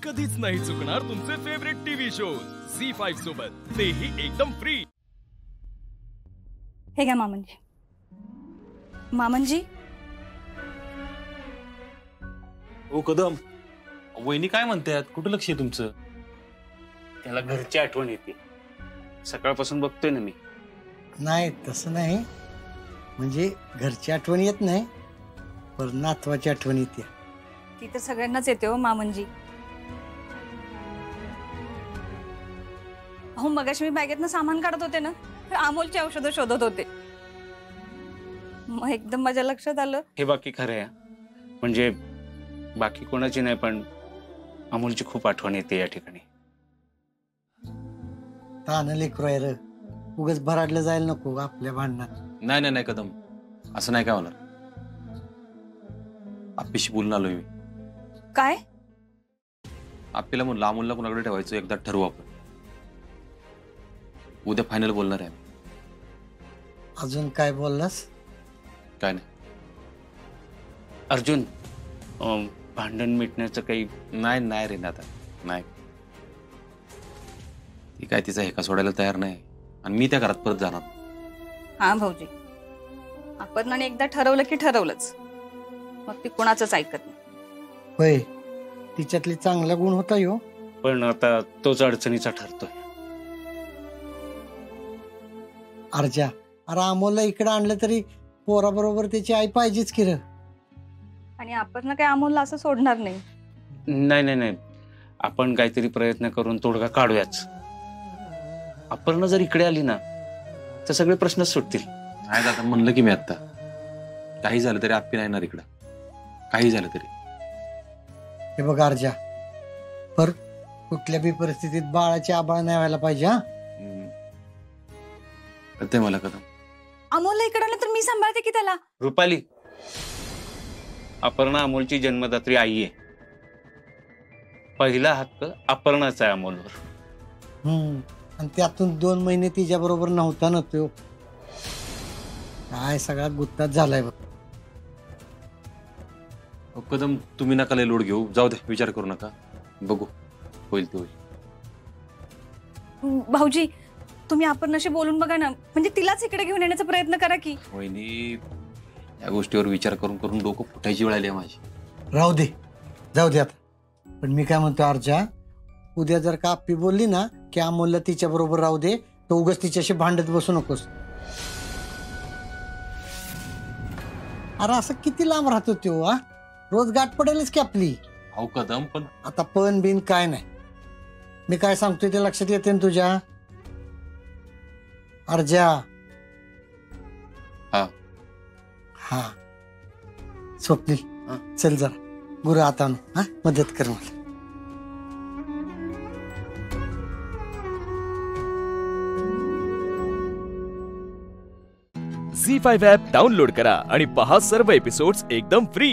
कधीच नाही चुकणार तुमचे फेवरेट टीव्ही शोज झी5 सोबत, तेही एकदम फ्री। हे घ्या मामनजी। मामनजी ओ कदम, वहिनी काय म्हणतात? कुठं लक्ष आहे तुमचं? त्याला घरची आठवण येते, सकाळपासून बघतोय ना मी। नाही तसं नाही, म्हणजे घरची आठवण येत नाही, पण नातवाची आठवण येते। ती तर सगळ्यांनाच येते हो मामनजी। अहो मगाशी मी बॅगेतनं सामान काढत होते ना, तर अमोलची औषधं शोधत होते, मग एकदम माझ्या लक्षात आलं। हे बाकी खरं आहे, म्हणजे बाकी कोणाची नाही, पण अमोलची खूप आठवण येते या ठिकाणी। तान लेकरू आहे र, उगाच भराडलं जायला नको आपल्या भांडणात। नाही नाही नाही कदम, असं नाही काय होणार। आप्पीशी बोलून आलोय मी। काय? आप्पीला म्हणलं अमोलला कोणाकडे ठेवायचं एकदा ठरवू आपण। उद्या फायनल बोलणार आहे। अजून काय बोललास? काय नाही अर्जुन, भांडण मिटण्याचं काही नाही नाही रे दादा, नाही। ती काय तिचा हेका सोडायला तयार नाही, आणि मी त्या घरात परत जाणार। हा भाऊजी, आपण एकदा ठरवलं की ठरवलंच, मग ती कोणाचंच ऐकत नाही। होय, तिच्यातली चांगला गुण होता यो, पण आता तोच अडचणीचा ठरतोय। अर्जा, अरे अमोलला इकडे आणलं तरी पोराबरोबर त्याची आई पाहिजेच की र। आणि आपण काय अमोलला असं सोडणार नाही। नाही नाही नाही, आपण काहीतरी प्रयत्न करून तोडगा काढूयाच। अपर्णा जर इकडे आली ना, तर सगळे प्रश्नच सुटतील। नाही दादा, म्हणलं की मी आता, काही झालं तरी आप्पी नाही येणार इकडं, काही झालं तरी। हे बघ अर्जा, पर कुठल्या बी परिस्थितीत बाळाची आबाळ नाही व्हायला पाहिजे। हा कळतंय मला कदम। अमोलला इकडे आलं तर मी सांभाळते की त्याला। रुपाली, अपर्णा अमोलची जन्मदात्री आई आहे, पहिला हक्क अपर्णाचा आहे अमोलवर। आणि त्यातून 2 महिने तिच्या बरोबर नव्हता ना तो, काय सगळा गुत्ताच झालाय बघ। कदम, तुम्ही नका लय लोड घेऊ, जाऊ दे, विचार करू नका, बघू होईल ते होईल। भाऊजी, तुम्ही अपर्णाशी बोलून बघा ना, म्हणजे तिलाच इकडे घेऊन येण्याचा प्रयत्न करा की। वहिनी, या गोष्टीवर विचार करून करून डोकं फुटायची वेळ आली आहे माझी। राहू दे, जाऊ दे आता। पण मी काय म्हणतो अर्जा, उद्या जर का आप्पी बोलली ना की अमोलला तिच्या बरोबर राहू दे, तर उगाच तिच्याशी भांडत बसू नकोस। अरे असं किती लांब राहतो तो? रोज गाठ पडेलच की आपली। अहो कदम, पण आता पण बिन काय नाही, मी काय सांगतोय ते लक्षात येते ना तुझ्या? अर्जा, हा हा स्वप्नील, चल जरा गुरु आता आणू, हा मदत कर मला। झी5 ॲप डाउनलोड करा आणि पहा सर्व एपिसोड्स एकदम फ्री।